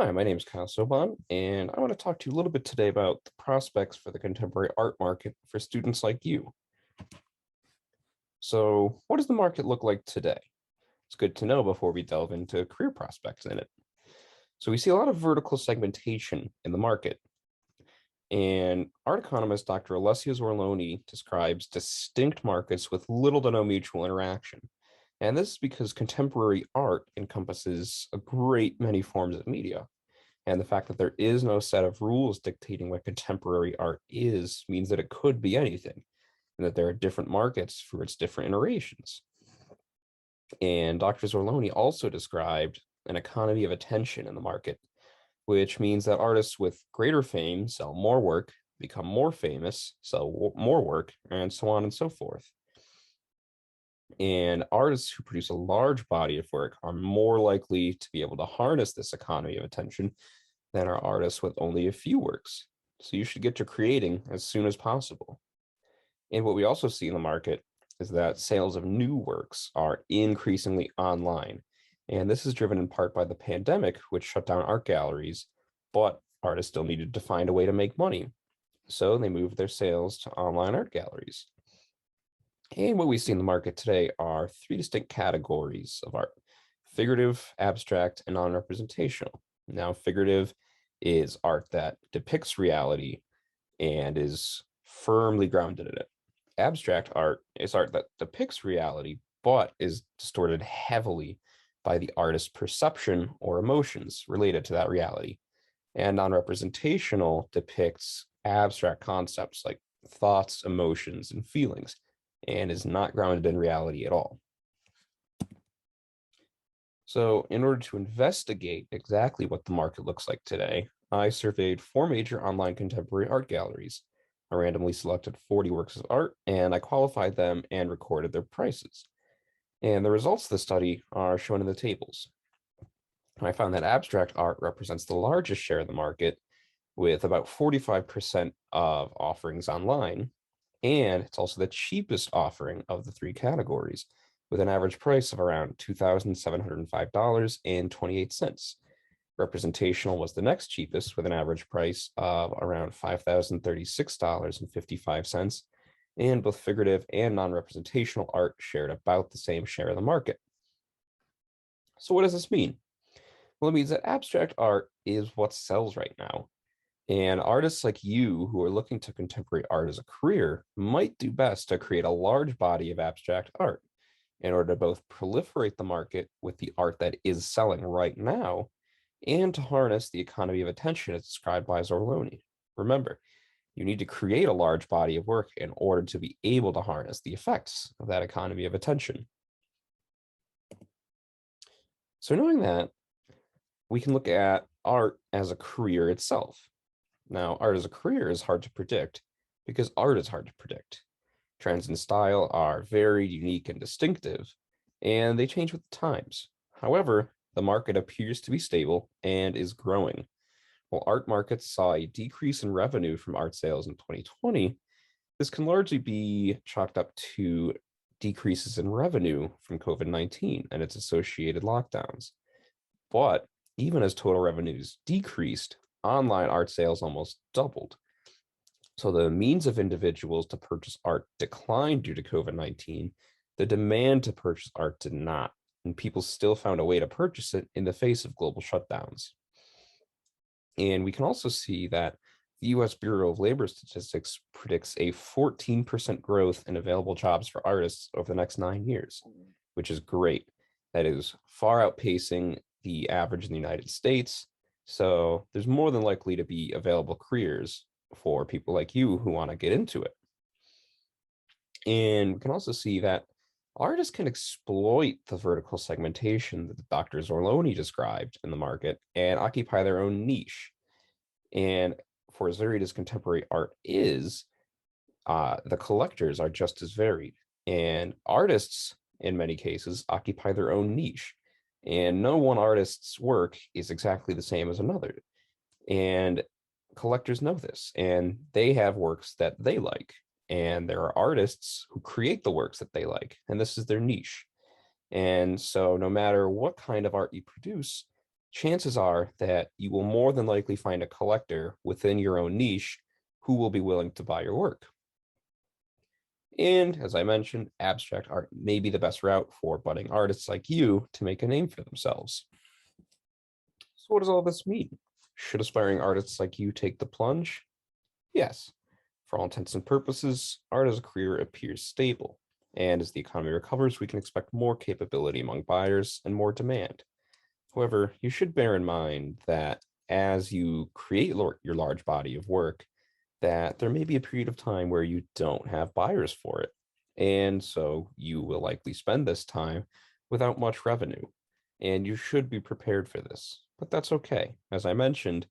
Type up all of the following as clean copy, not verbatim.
Hi, my name is Kyle Soban, and I want to talk to you a little bit today about the prospects for the contemporary art market for students like you. So, what does the market look like today? It's good to know before we delve into career prospects in it. So, we see a lot of vertical segmentation in the market, and art economist Dr. Alessio Zorloni describes distinct markets with little to no mutual interaction. And this is because contemporary art encompasses a great many forms of media. And the fact that there is no set of rules dictating what contemporary art is means that it could be anything, and that there are different markets for its different iterations. And Dr. Zorloni also described an economy of attention in the market, which means that artists with greater fame sell more work, become more famous, sell more work, and so on and so forth. And artists who produce a large body of work are more likely to be able to harness this economy of attention than are artists with only a few works. So you should get to creating as soon as possible. And what we also see in the market is that sales of new works are increasingly online. And this is driven in part by the pandemic, which shut down art galleries, but artists still needed to find a way to make money. So they moved their sales to online art galleries. And what we see in the market today are three distinct categories of art: figurative, abstract, and non representational. Now, figurative is art that depicts reality and is firmly grounded in it. Abstract art is art that depicts reality but is distorted heavily by the artist's perception or emotions related to that reality. And non representational depicts abstract concepts like thoughts, emotions, and feelings and is not grounded in reality at all. So, in order to investigate exactly what the market looks like today, I surveyed four major online contemporary art galleries. I randomly selected 40 works of art and I qualified them and recorded their prices. And the results of the study are shown in the tables. I found that abstract art represents the largest share of the market, with about 45% of offerings online, and it's also the cheapest offering of the three categories, with an average price of around $2,705.28. Representational was the next cheapest, with an average price of around $5,036.55, and both figurative and non-representational art shared about the same share of the market. So what does this mean? Well, it means that abstract art is what sells right now. And artists like you who are looking to contemporary art as a career might do best to create a large body of abstract art in order to both proliferate the market with the art that is selling right now and to harness the economy of attention as described by Zorloni. Remember, you need to create a large body of work in order to be able to harness the effects of that economy of attention. So, knowing that, we can look at art as a career itself. Now, art as a career is hard to predict because art is hard to predict. Trends in style are very unique and distinctive, and they change with the times. However, the market appears to be stable and is growing. While art markets saw a decrease in revenue from art sales in 2020, this can largely be chalked up to decreases in revenue from COVID-19 and its associated lockdowns. But even as total revenues decreased, online art sales almost doubled. So the means of individuals to purchase art declined due to COVID-19. The demand to purchase art did not, and people still found a way to purchase it in the face of global shutdowns. And we can also see that the US Bureau of Labor Statistics predicts a 14% growth in available jobs for artists over the next 9 years, which is great. That is far outpacing the average in the United States. So there's more than likely to be available careers for people like you who want to get into it. And we can also see that artists can exploit the vertical segmentation that Dr. Zorloni described in the market and occupy their own niche. And for as varied as contemporary art is, the collectors are just as varied. And artists, in many cases, occupy their own niche. And no one artist's work is exactly the same as another. And collectors know this, and they have works that they like. And there are artists who create the works that they like, and this is their niche. And so, no matter what kind of art you produce, chances are that you will more than likely find a collector within your own niche who will be willing to buy your work. And as I mentioned, abstract art may be the best route for budding artists like you to make a name for themselves. So, what does all this mean? Should aspiring artists like you take the plunge? Yes. For all intents and purposes, art as a career appears stable. And as the economy recovers, we can expect more capability among buyers and more demand. However, you should bear in mind that as you create your large body of work, that there may be a period of time where you don't have buyers for it. And so you will likely spend this time without much revenue. And you should be prepared for this. But that's okay. As I mentioned,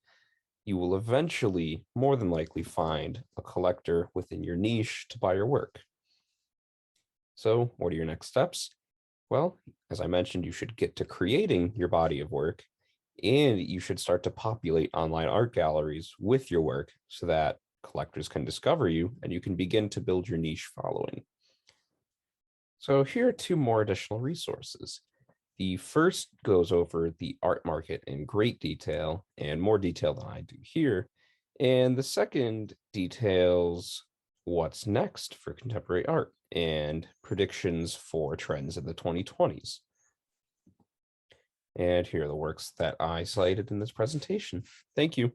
you will eventually more than likely find a collector within your niche to buy your work. So, what are your next steps? Well, as I mentioned, you should get to creating your body of work and you should start to populate online art galleries with your work so that collectors can discover you and you can begin to build your niche following. So, here are two more additional resources. The first goes over the art market in great detail and more detail than I do here. And the second details what's next for contemporary art and predictions for trends in the 2020s. And here are the works that I cited in this presentation. Thank you.